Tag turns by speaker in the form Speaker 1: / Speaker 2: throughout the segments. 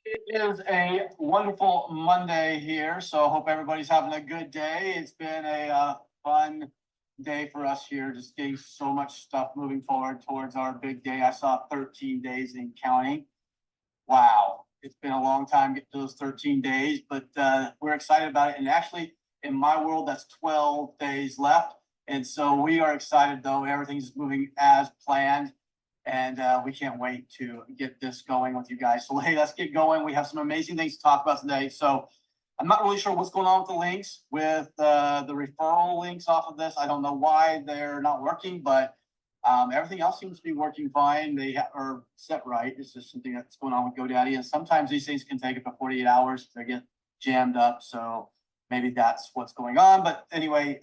Speaker 1: It is a wonderful Monday here, so I hope everybody's having a good day. It's been a fun day for us here, just getting so much stuff moving forward towards our big day. I saw 13 days in counting. Wow, it's been a long time getting to those 13 days, but we're excited about it. And actually, in my world, that's 12 days left. And so we are excited, though. Everything's moving as planned. And we can't wait to get this going with you guys. So, hey, let's get going. We have some amazing things to talk about today. So I'm not really sure what's going on with the links, with the referral links off of this. I don't know why they're not working, but everything else seems to be working fine. They are set right. It's just something that's going on with GoDaddy. And sometimes these things can take up to 48 hours to get jammed up. So maybe that's what's going on. But anyway,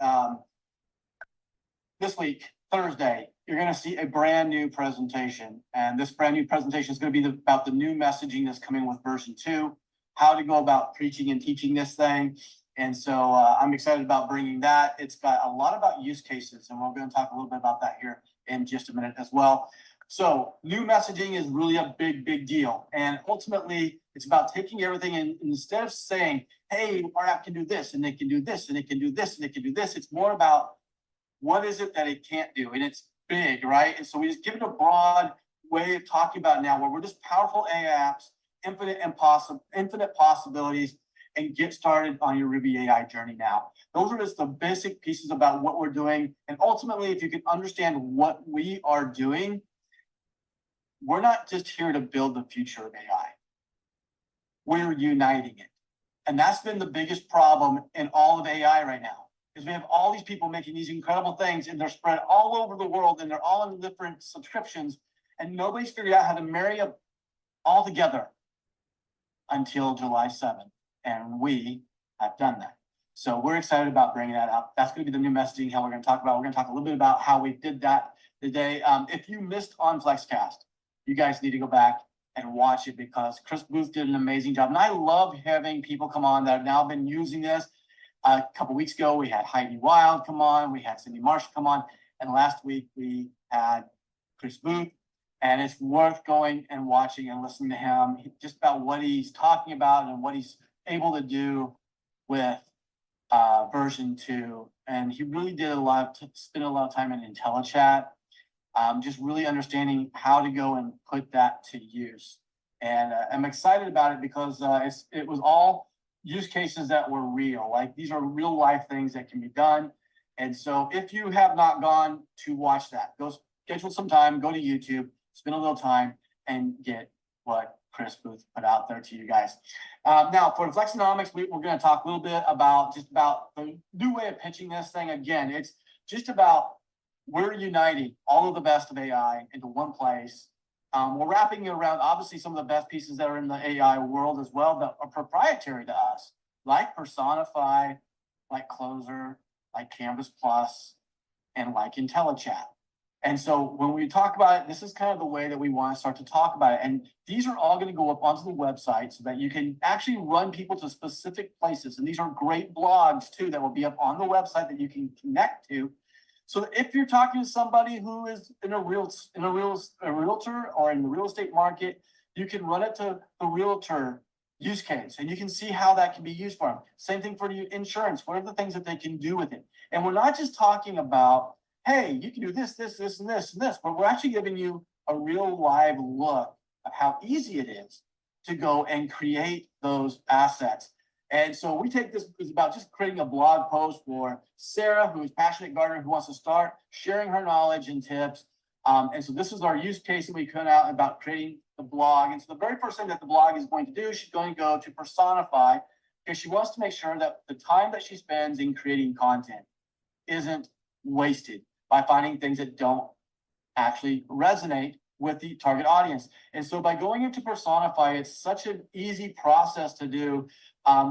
Speaker 1: this week, Thursday, you're going to see a brand new presentation. And this brand new presentation is going to be about the new messaging that's coming with version 2, how to go about preaching and teaching this thing. And so I'm excited about bringing that. It's got a lot about use cases, and we're going to talk a little bit about that here in just a minute as well. So new messaging is really a big, big deal. And ultimately, it's about taking everything and instead of saying, hey, our app can do this, and it can do this, and it can do this, and it can do this, it's more about what is it that it can't do? And it's big, right? And so we just give it a broad way of talking about it now, where we're just powerful AI apps, infinite possibilities, and get started on your Ruby AI journey now. Those are just the basic pieces about what we're doing. And ultimately, if you can understand what we are doing, we're not just here to build the future of AI. We're uniting it. And that's been the biggest problem in all of AI right now. Because we have all these people making these incredible things, and they're spread all over the world, and they're all in different subscriptions, and nobody's figured out how to marry them all together until July 7th, and we have done that. So we're excited about bringing that up. That's going to be the new messaging, how we're going to talk about. We're going to talk a little bit about how we did that today. If you missed on FlexCast, you guys need to go back and watch it, because Chris Booth did an amazing job. And I love having people come on that have now been using this. A couple weeks ago, we had Heidi Wild come on, we had Cindy Marsh come on, and last week we had Chris Booth. And it's worth going and watching and listening to him, just about what he's talking about and what he's able to do with version 2. And he really did spend a lot of time in IntelliChat, just really understanding how to go and put that to use. And I'm excited about it because it was all use cases that were real. Like, these are real life things that can be done. And so if you have not gone to watch that, go schedule some time, go to YouTube, spend a little time, and get what Chris Booth put out there to you guys. Now, for Flexonomics, we're going to talk a little bit about the new way of pitching this thing. Again, it's just about we're uniting all of the best of AI into one place. We're wrapping it around, obviously, some of the best pieces that are in the AI world as well that are proprietary to us, like Personify, like Closer, like Canvas Plus, and like IntelliChat. And so when we talk about it, this is kind of the way that we want to start to talk about it. And these are all going to go up onto the website so that you can actually run people to specific places. And these are great blogs, too, that will be up on the website that you can connect to. So if you're talking to somebody who is a realtor or in the real estate market, you can run it to the realtor use case, and you can see how that can be used for them. Same thing for your insurance. What are the things that they can do with it? And we're not just talking about, hey, you can do this, this, this, and this, and this, but we're actually giving you a real live look at how easy it is to go and create those assets. And so we take this as about just creating a blog post for Sarah, who is a passionate gardener who wants to start sharing her knowledge and tips. And so this is our use case that we put out about creating the blog. And so the very first thing that the blog is going to do, she's going to go to Personify, because she wants to make sure that the time that she spends in creating content isn't wasted by finding things that don't actually resonate with the target audience. And so by going into Personify, it's such an easy process to do.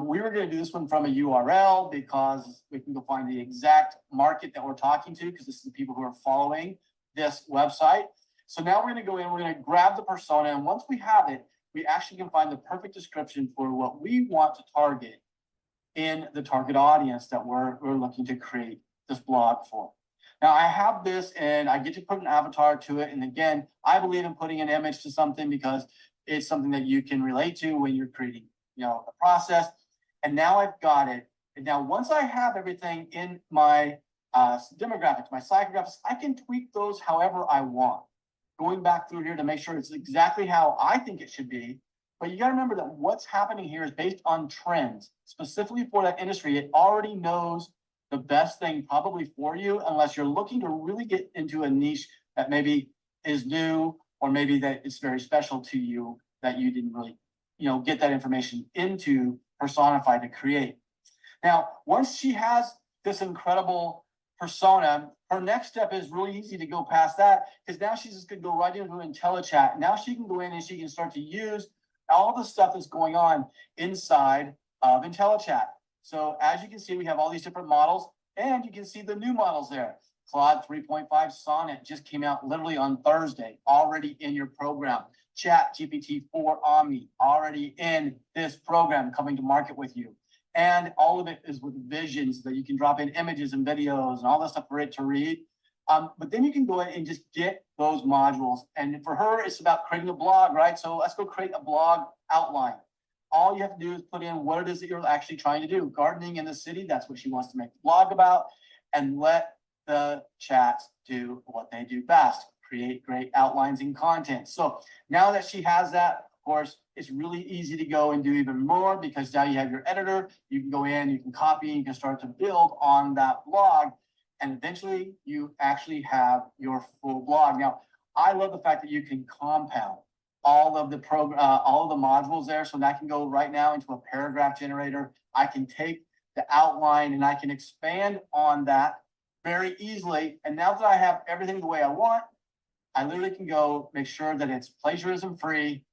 Speaker 1: We were going to do this one from a URL because we can go find the exact market that we're talking to, because this is the people who are following this website. So now we're going to go in, we're going to grab the persona, and once we have it, we actually can find the perfect description for what we want to target in the target audience that we're looking to create this blog for. Now I have this and I get to put an avatar to it. And again, I believe in putting an image to something because it's something that you can relate to when you're creating, the process. And now I've got it. And now once I have everything in my demographics, my psychographics, I can tweak those however I want. Going back through here to make sure it's exactly how I think it should be. But you got to remember that what's happening here is based on trends, specifically for that industry. It already knows the best thing probably for you, unless you're looking to really get into a niche that maybe is new, or maybe that it's very special to you that you didn't really, get that information into Personify to create. Now, once she has this incredible persona, her next step is really easy to go past that, because now she's just going to go right into IntelliChat. Now she can go in and she can start to use all the stuff that's going on inside of IntelliChat. So as you can see, we have all these different models, and you can see the new models there. Claude 3.5 Sonnet just came out literally on Thursday, already in your program. Chat GPT 4 Omni, already in this program, coming to market with you. And all of it is with visions that you can drop in images and videos and all that stuff for it to read. But then you can go in and just get those modules. And for her, it's about creating a blog, right? So let's go create a blog outline. All you have to do is put in what it is that you're actually trying to do. Gardening in the city, that's what she wants to make the blog about. And let the chats do what they do best, create great outlines and content. So now that she has that, of course, it's really easy to go and do even more, because now you have your editor. You can go in, you can copy, you can start to build on that blog. And eventually you actually have your full blog. Now, I love the fact that you can compound all of the modules there. So that can go right now into a paragraph generator. I can take the outline and I can expand on that very easily. And now that I have everything the way I want, I literally can go make sure that it's plagiarism free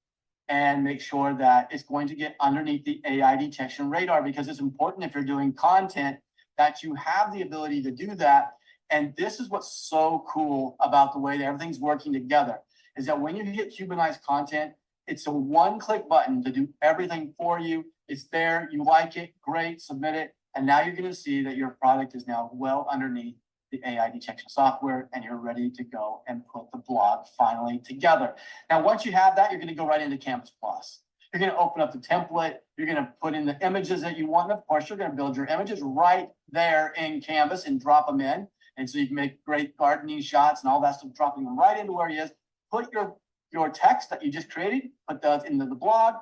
Speaker 1: and make sure that it's going to get underneath the AI detection radar, because it's important if you're doing content that you have the ability to do that. And this is what's so cool about the way that everything's working together, is that when you hit Cubanized content, it's a one-click button to do everything for you. It's there, you like it, great, submit it. And now you're going to see that your product is now well underneath the AI detection software, and you're ready to go and put the blog finally together. Now, once you have that, you're going to go right into Canvas Plus. You're going to open up the template. You're going to put in the images that you want. And of course, you're going to build your images right there in Canvas and drop them in. And so you can make great gardening shots and all that stuff, dropping them right into where he is. Put your text that you just created, put those into the blog.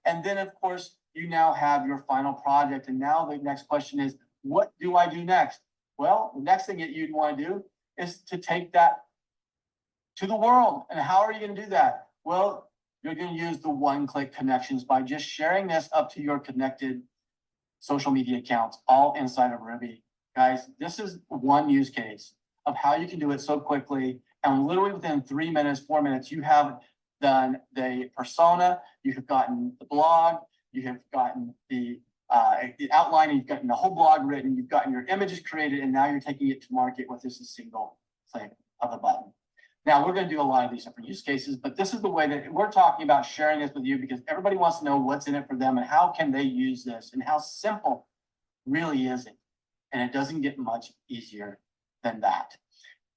Speaker 1: And then, of course, you now have your final project. And now the next question is, what do I do next? Well, the next thing that you'd want to do is to take that to the world. And how are you going to do that? Well, you're going to use the one-click connections by just sharing this up to your connected social media accounts, all inside of Ruby. Guys, this is one use case of how you can do it so quickly. And literally within 3 minutes, 4 minutes, you have done the persona, you have gotten the blog, you have gotten the outline, you've gotten the whole blog written, you've gotten your images created, and now you're taking it to market with just a single click of a button. Now, we're going to do a lot of these different use cases, but this is the way that we're talking about sharing this with you, because everybody wants to know what's in it for them and how can they use this and how simple really is it. And it doesn't get much easier than that.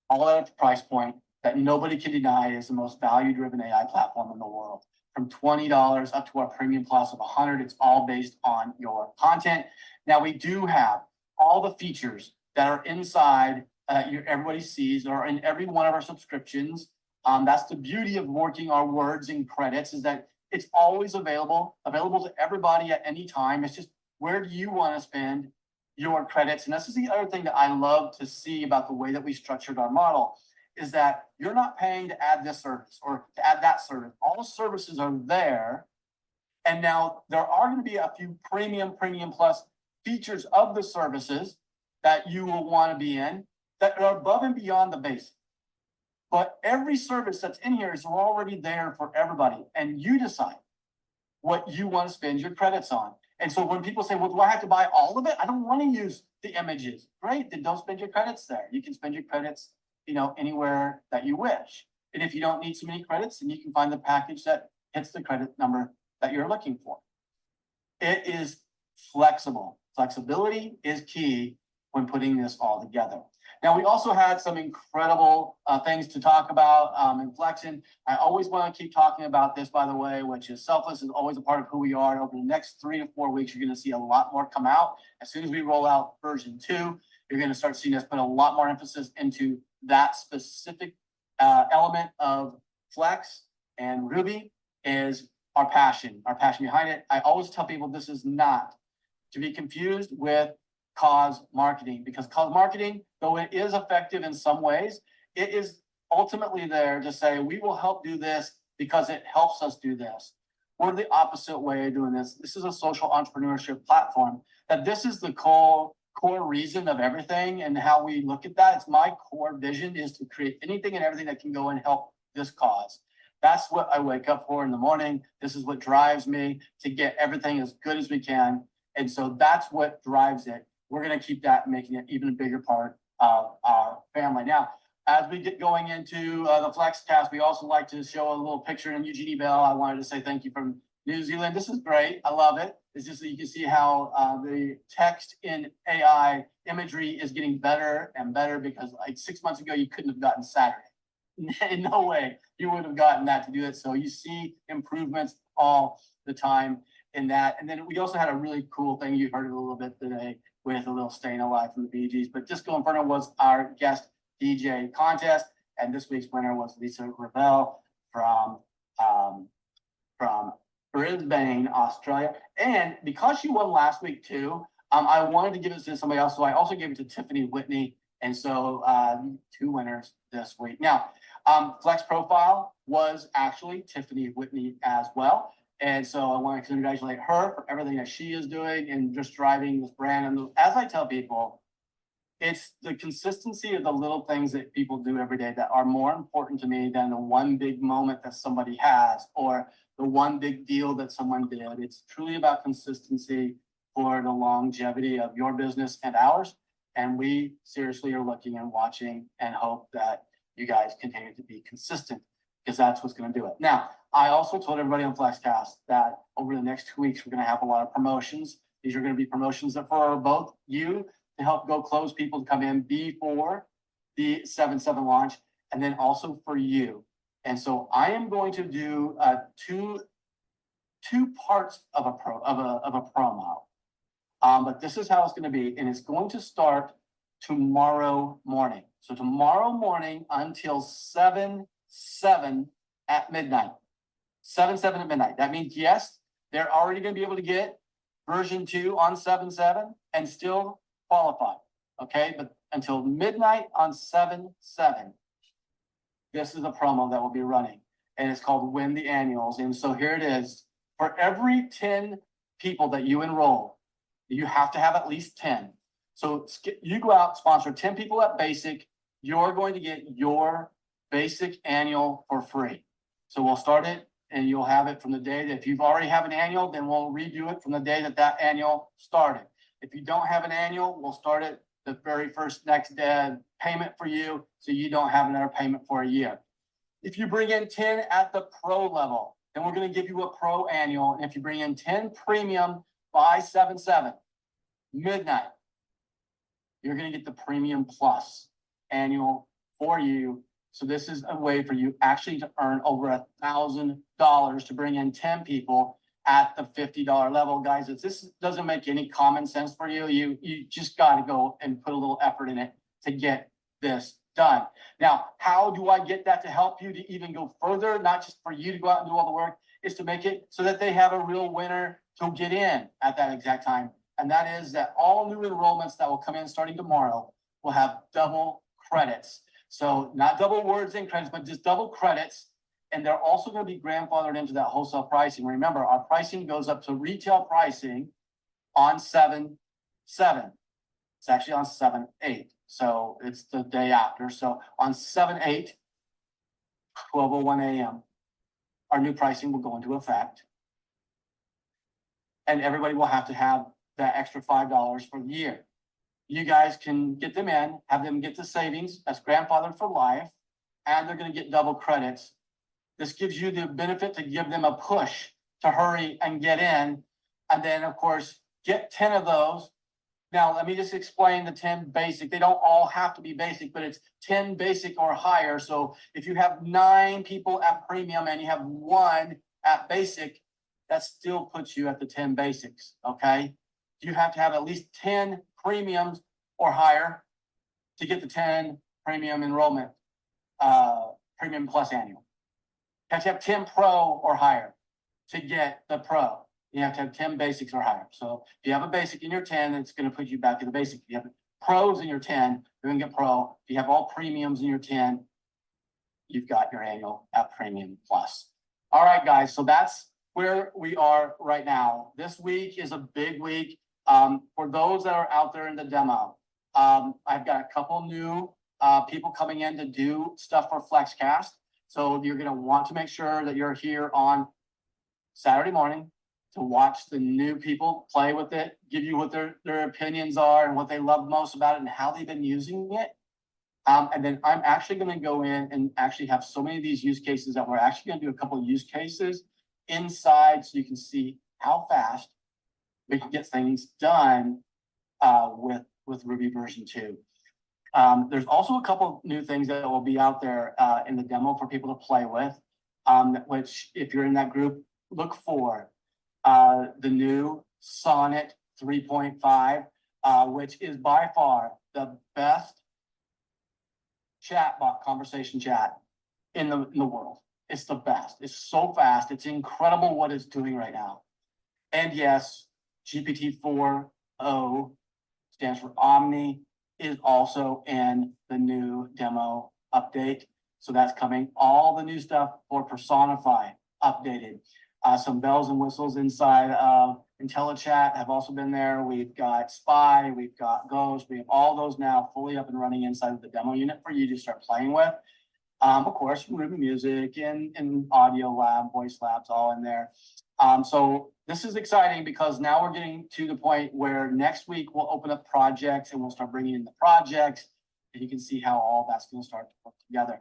Speaker 1: All at a price point that nobody can deny is the most value-driven AI platform in the world. From $20 up to our premium plus of $100, it's all based on your content. Now, we do have all the features that are inside everybody sees, or in every one of our subscriptions. That's the beauty of working our words and credits, is that it's always available to everybody at any time. It's just, where do you want to spend your credits? And this is the other thing that I love to see about the way that we structured our model, is that you're not paying to add this service or to add that service. All the services are there. And now there are going to be a few premium plus features of the services that you will want to be in that are above and beyond the base. But every service that's in here is already there for everybody. And you decide what you want to spend your credits on. And so when people say, well, do I have to buy all of it? I don't want to use the images. Great, then don't spend your credits there. You can spend your credits, anywhere that you wish. And if you don't need so many credits, then you can find the package that hits the credit number that you're looking for. It is flexible. Flexibility is key when putting this all together. Now, we also had some incredible things to talk about in Flexion. I always want to keep talking about this, by the way, which is selfless is always a part of who we are. Over the next 3 to 4 weeks, you're going to see a lot more come out. As soon as we roll out version 2, you're going to start seeing us put a lot more emphasis into that specific element of Flex, and Ruby is our passion behind it. I always tell people this is not to be confused with cause marketing, because cause marketing, though it is effective in some ways, it is ultimately there to say, we will help do this because it helps us do this. We're the opposite way of doing this. This is a social entrepreneurship platform, that this is the core reason of everything and how we look at that. It's my core vision is to create anything and everything that can go and help this cause. That's what I wake up for in the morning. This is what drives me to get everything as good as we can. And so that's what drives it. We're going to keep that, making it even a bigger part of our family. Now, as we get going into the FlexCast, we also like to show a little picture in Eugenie Bell. I wanted to say thank you from New Zealand. This is great. I love it. It's just that you can see how the text in AI imagery is getting better and better, because like 6 months ago, you couldn't have gotten Saturday. In no way you would have gotten that to do it. So you see improvements all the time in that. And then we also had a really cool thing. You heard it a little bit today with a little Staying Alive from the Bee Gees. But Disco Inferno was our guest DJ contest. And this week's winner was Lisa Ravel from Brisbane, Australia. And because she won last week too, I wanted to give it to somebody else. So I also gave it to Tiffany Whitney. And so 2 winners this week. Now, Flex Profile was actually Tiffany Whitney as well. And so I want to congratulate her for everything that she is doing and just driving this brand. And as I tell people, it's the consistency of the little things that people do every day that are more important to me than the one big moment that somebody has or the one big deal that someone did. It's truly about consistency for the longevity of your business and ours. And we seriously are looking and watching and hope that you guys continue to be consistent, because that's what's going to do it. Now, I also told everybody on FlexCast that over the next 2 weeks, we're going to have a lot of promotions. These are going to be promotions that for both you to help go close people to come in before the 7/7 launch, and then also for you. And so I am going to do two parts of a promo. But this is how it's going to be, and it's going to start tomorrow morning. So tomorrow morning until 7/7 at midnight. 7/7 at midnight. That means, yes, they're already going to be able to get version 2 on 7/7 and still qualify. Okay, but until midnight on 7/7, this is a promo that will be running, and it's called Win the Annuals. And so here it is. For every 10 people that you enroll, you have to have at least 10. So you go out, sponsor 10 people at basic, you're going to get your basic annual for free. So we'll start it, and you'll have it from the day that if you've already have an annual, then we'll redo it from the day that that annual started. If you don't have an annual, we'll start it the very first next payment for you, so you don't have another payment for a year. If you bring in 10 at the pro level, then we're going to give you a pro annual. And if you bring in 10 premium by 7/7 midnight, you're going to get the premium plus annual for you. So this is a way for you actually to earn over $1,000 to bring in 10 people at the $50 level. Guys, if this doesn't make any common sense for you, you just got to go and put a little effort in it to get this done. Now, how do I get that to help you to even go further? Not just for you to go out and do all the work, is to make it so that they have a real winner to get in at that exact time. And that is that all new enrollments that will come in starting tomorrow will have double credits. So not double words and credits, but just double credits. And they're also going to be grandfathered into that wholesale pricing. Remember, our pricing goes up to retail pricing on 7/7. It's actually on 7/8. So it's the day after. So on 7/8, 12:01 a.m., our new pricing will go into effect. And everybody will have to have that extra $5 for the year. You guys can get them in, have them get the savings, that's grandfathered for life, and they're going to get double credits. This gives you the benefit to give them a push to hurry and get in. And then, of course, get 10 of those Now, let me just explain the 10 basic. They don't all have to be basic, but it's 10 basic or higher. So if you have 9 people at premium and you have 1 at basic, that still puts you at the 10 basics, okay? You have to have at least 10 premiums or higher to get the 10 premium enrollment, premium plus annual. You have to have 10 pro or higher to get the pro. You have to have 10 basics or higher. So if you have a basic in your 10, it's going to put you back to the basic. If you have pros in your 10, you're going to get pro. If you have all premiums in your 10, you've got your annual at premium plus. All right, guys. So that's where we are right now. This week is a big week. For those that are out there in the demo, I've got a couple new people coming in to do stuff for FlexCast. So you're going to want to make sure that you're here on Saturday morning to watch the new people play with it, give you what their opinions are and what they love most about it and how they've been using it. And then I'm actually going to go in and actually have so many of these use cases that we're actually going to do a couple of use cases inside so you can see how fast we can get things done with Ruby version 2. There's also a couple of new things that will be out there in the demo for people to play with, which if you're in that group, look for the new Sonnet 3.5, which is by far the best chatbot conversation chat in the world. It's the best. It's so fast. It's incredible what it's doing right now. And yes, GPT 4.0 stands for Omni, is also in the new demo update. So that's coming. All the new stuff for Personify updated. Some bells and whistles inside of IntelliChat have also been there. We've got Spy, we've got Ghost. We have all those now fully up and running inside of the demo unit for you to start playing with. Of course, Ruby Music and Audio Lab, Voice Labs, all in there. So this is exciting because now we're getting to the point where next week we'll open up projects and we'll start bringing in the projects. And you can see how all that's going to start to work together.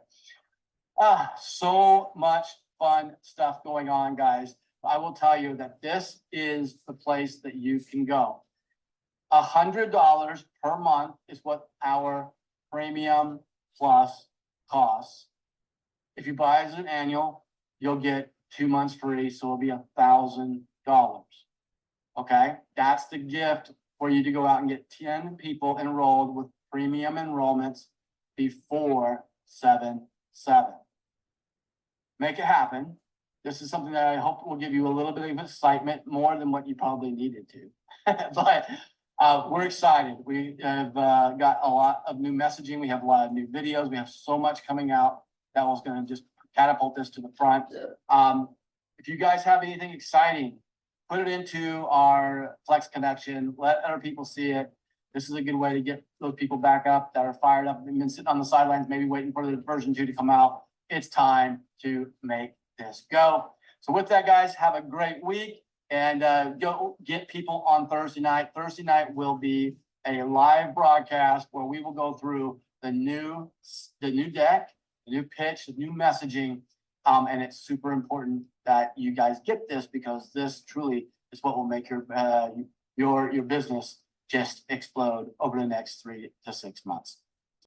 Speaker 1: So much fun stuff going on, guys. I will tell you that this is the place that you can go. $100 per month is what our premium plus costs. If you buy as an annual, you'll get 2 months free, so it'll be $1,000. Okay, that's the gift for you to go out and get 10 people enrolled with premium enrollments before 7/7. Make it happen. This is something that I hope will give you a little bit of excitement, more than what you probably needed to. But we're excited. We have got a lot of new messaging. We have a lot of new videos. We have so much coming out that was going to just catapult this to the front. If you guys have anything exciting, put it into our Flex connection. Let other people see it. This is a good way to get those people back up that are fired up and been sitting on the sidelines, maybe waiting for the version 2 to come out. It's time to make this go. So with that, guys, have a great week and go get people on Thursday night. Thursday night will be a live broadcast where we will go through the new deck, the new pitch, the new messaging. And it's super important that you guys get this because this truly is what will make your business just explode over the next 3 to 6 months.